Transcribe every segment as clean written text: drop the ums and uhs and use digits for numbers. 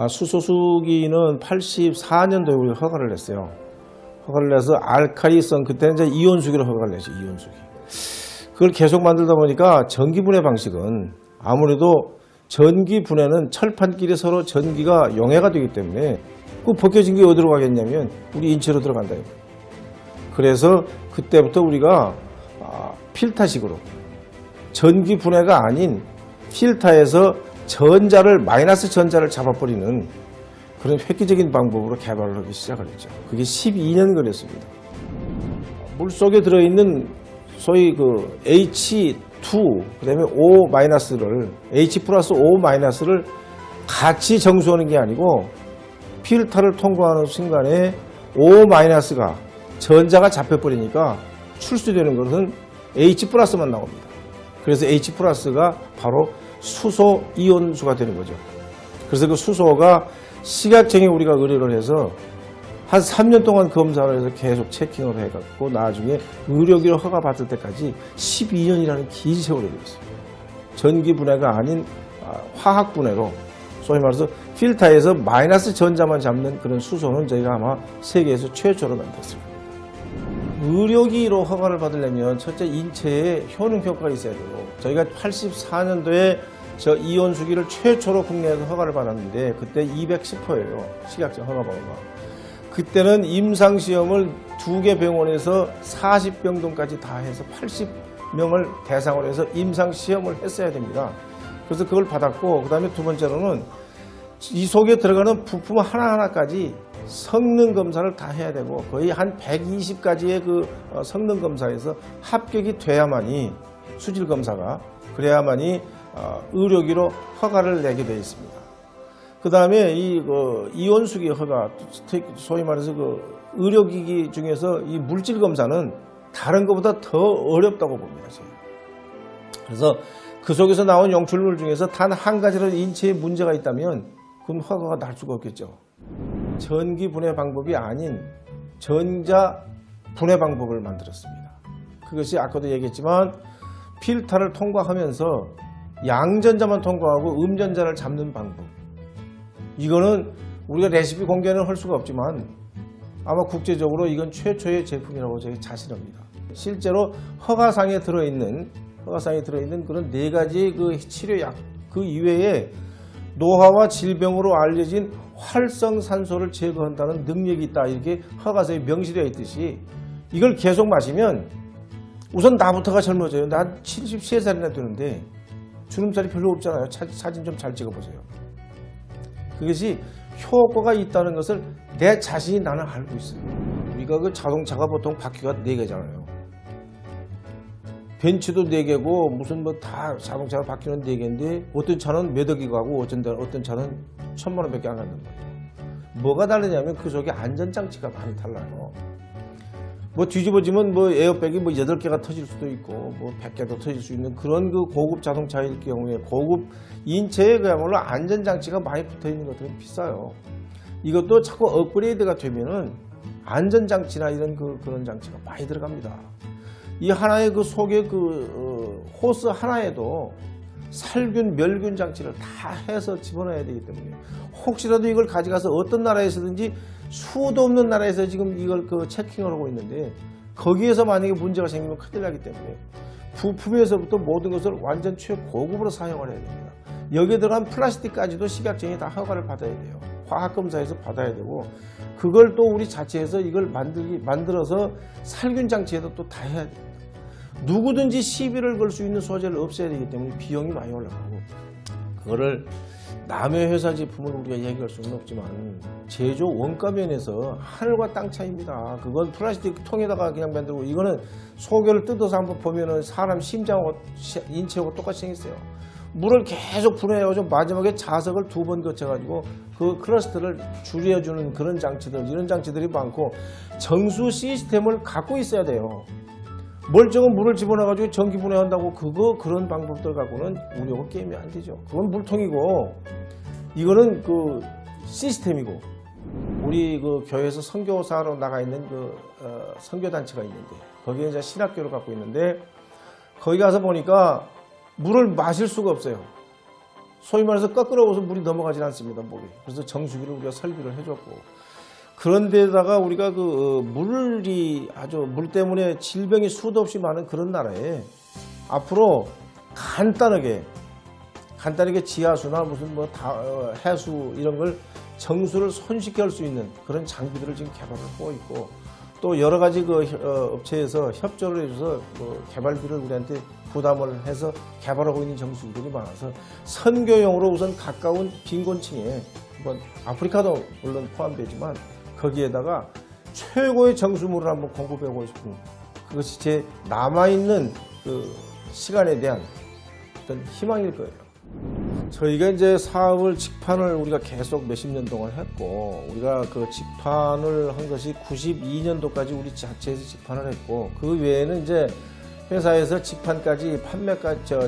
수소수기는 84년도에 우리가 허가를 냈어요. 허가를 내서 알칼리성, 그때는 이제 이온수기로 허가를 내죠. 이온수기. 그걸 계속 만들다 보니까 전기분해 방식은 아무래도 전기분해는 철판끼리 서로 전기가 용해가 되기 때문에 그 벗겨진 게 어디로 가겠냐면 우리 인체로 들어간다. 그래서 그때부터 우리가 필터식으로 전기분해가 아닌 필터에서 전자를 마이너스 전자를 잡아버리는 그런 획기적인 방법으로 개발을 하기 시작을 했죠. 그게 12년 걸렸습니다. 물속에 들어있는 소위 그 H2 그다음에 O-를 H 플러스 O-를 같이 정수하는 게 아니고 필터를 통과하는 순간에 O-가 전자가 잡혀버리니까 출수되는 것은 H 플러스만 나옵니다. 그래서 H 플러스가 바로 수소 이온수가 되는 거죠. 그래서 그 수소가 식약청에 우리가 의뢰를 해서 한 3년 동안 검사를 해서 계속 체킹을 해갖고 나중에 의료기로 허가받을 때까지 12년이라는 긴 세월이 되었어요. 전기분해가 아닌 화학분해로 소위 말해서 필터에서 마이너스 전자만 잡는 그런 수소는 저희가 아마 세계에서 최초로 만들었습니다. 의료기로 허가를 받으려면 첫째 인체에 효능 효과가 있어야 되고 저희가 84년도에 저 이온수기를 최초로 국내에서 허가를 받았는데 그때 210호예요. 식약청 허가번호가. 그때는 임상시험을 2개 병원에서 40병동까지 다 해서 80명을 대상으로 해서 임상시험을 했어야 됩니다. 그래서 그걸 받았고 그 다음에 두 번째로는 이 속에 들어가는 부품 하나하나까지 성능 검사를 다 해야 되고 거의 한 120가지의 그 성능 검사에서 합격이 돼야만이 수질 검사가 그래야만이 의료기로 허가를 내게 되어 있습니다. 그 다음에 이온수기 허가, 소위 말해서 그 의료기기 중에서 이 물질 검사는 다른 것보다 더 어렵다고 봅니다. 저는. 그래서 그 속에서 나온 용출물 중에서 단 한 가지로 인체에 문제가 있다면 그건 허가가 날 수가 없겠죠. 전기 분해 방법이 아닌 전자 분해 방법을 만들었습니다. 그것이 아까도 얘기했지만 필터를 통과하면서 양전자만 통과하고 음전자를 잡는 방법. 이거는 우리가 레시피 공개는 할 수가 없지만 아마 국제적으로 이건 최초의 제품이라고 제가 자신합니다. 실제로 허가상에 들어있는 그런 4가지 그 치료약 그 이외에 노화와 질병으로 알려진 활성산소를 제거한다는 능력이 있다. 이렇게 허가서에 명시되어 있듯이 이걸 계속 마시면 우선 나부터가 젊어져요. 난 73살이나 되는데 주름살이 별로 없잖아요. 사진 좀 잘 찍어보세요. 그것이 효과가 있다는 것을 내 자신이 나는 알고 있어요. 우리가 그 자동차가 보통 바퀴가 4개잖아요. 벤츠도 4개고 무슨 뭐 다 자동차가 바퀴는 4개인데 어떤 차는 몇 억이 가고 어떤 차는 1,000만 원밖에 안 간단 말이에요. 뭐가 다르냐면 그 속에 안전장치가 많이 달라요. 뭐 뒤집어지면 뭐 에어백이 뭐 8개가 터질 수도 있고 뭐 100개도 터질 수 있는 그런 그 고급 자동차일 경우에 고급 인체에 그야말로 안전장치가 많이 붙어 있는 것들은 비싸요. 이것도 자꾸 업그레이드가 되면은 안전장치나 이런 그런 장치가 많이 들어갑니다. 이 하나의 그 속에 호스 하나에도 살균, 멸균 장치를 다 해서 집어넣어야 되기 때문에 혹시라도 이걸 가져가서 어떤 나라에서든지 수도 없는 나라에서 지금 이걸 체킹을 하고 있는데 거기에서 만약에 문제가 생기면 큰일 나기 때문에 부품에서부터 모든 것을 완전 최고급으로 사용을 해야 됩니다. 여기에 들어간 플라스틱까지도 식약청이 다 허가를 받아야 돼요. 화학검사에서 받아야 되고 그걸 또 우리 자체에서 이걸 만들어서 살균 장치에도 또 다 해야 돼요. 누구든지 시비를 걸 수 있는 소재를 없애야 되기 때문에 비용이 많이 올라가고 그거를 남의 회사 제품을 우리가 얘기할 수는 없지만 제조 원가 면에서 하늘과 땅 차이입니다. 그건 플라스틱 통에다가 그냥 만들고 이거는 소결을 뜯어서 한번 보면은 사람 심장하고 인체하고 똑같이 생겼어요. 물을 계속 분해해가지고 마지막에 자석을 2번 거쳐가지고 그 크러스트를 줄여주는 그런 장치들, 이런 장치들이 많고 정수 시스템을 갖고 있어야 돼요. 멀쩡한 물을 집어넣어가지고 전기 분해한다고 그런 방법들 갖고는 우리하고 게임이 안 되죠. 그건 물통이고 이거는 그 시스템이고 우리 그 교회에서 선교사로 나가 있는 선교단체가 있는데 거기에 이제 신학교를 갖고 있는데 거기 가서 보니까 물을 마실 수가 없어요. 소위 말해서 거꾸로워서 물이 넘어가질 않습니다, 목에. 그래서 정수기를 우리가 설비를 해줬고. 그런데다가 우리가 물이 물 때문에 질병이 수도 없이 많은 그런 나라에 앞으로 간단하게 지하수나 무슨 해수 이런 걸 정수를 손쉽게 할 수 있는 그런 장비들을 지금 개발을 하고 있고, 또 여러 가지 업체에서 협조를 해줘서 개발비를 우리한테 부담을 해서 개발하고 있는 정수기들이 많아서 선교용으로 우선 가까운 빈곤층에, 아프리카도 물론 포함되지만 거기에다가 최고의 정수물을 한번 공급해보고 싶은, 그것이 제 남아있는 시간에 대한 어떤 희망일 거예요. 저희가 이제 사업을 직판을 우리가 계속 몇십 년 동안 했고, 우리가 그 직판을 한 것이 92년도까지 우리 자체에서 직판을 했고, 그 외에는 이제 회사에서 직판까지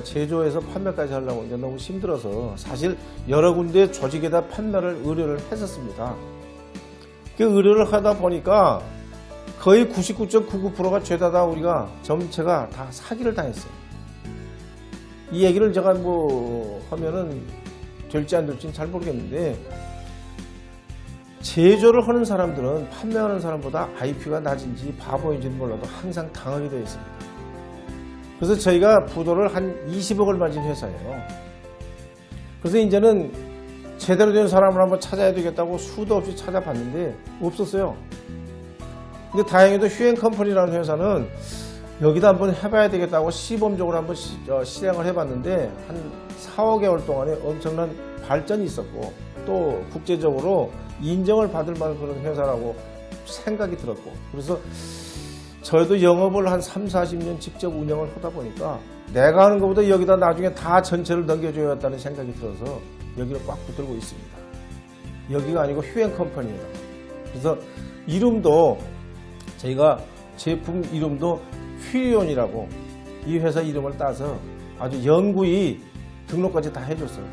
제조해서 판매까지 하려고 이제 너무 힘들어서 사실 여러 군데 조직에다 판매를 의뢰를 했었습니다. 그 의뢰를 하다 보니까 거의 99.99%가 죄다 다 우리가 전체가 다 사기를 당했어요. 이 얘기를 제가 하면은 될지 안 될지는 잘 모르겠는데, 제조를 하는 사람들은 판매하는 사람보다 IQ가 낮은지 바보인지는 몰라도 항상 당하게 되어 있습니다. 그래서 저희가 부도를 한 20억을 맞은 회사예요. 그래서 이제는 제대로 된 사람을 한번 찾아야 되겠다고 수도 없이 찾아봤는데 없었어요. 근데 다행히도 휴앤컴퍼니라는 회사는 여기다 한번 해봐야 되겠다고 시범적으로 한번 실행을 해봤는데 한 4~5개월 동안에 엄청난 발전이 있었고, 또 국제적으로 인정을 받을 만한 그런 회사라고 생각이 들었고, 그래서 저희도 영업을 한 30~40년 직접 운영을 하다 보니까 내가 하는 것보다 여기다 나중에 다 전체를 넘겨줘야겠다는 생각이 들어서 여기를 꽉 붙들고 있습니다. 여기가 아니고 휴앤컴퍼니입니다. 그래서 이름도 저희가 제품 이름도 휘리온이라고 이 회사 이름을 따서 아주 영구히 등록까지 다 해줬어요.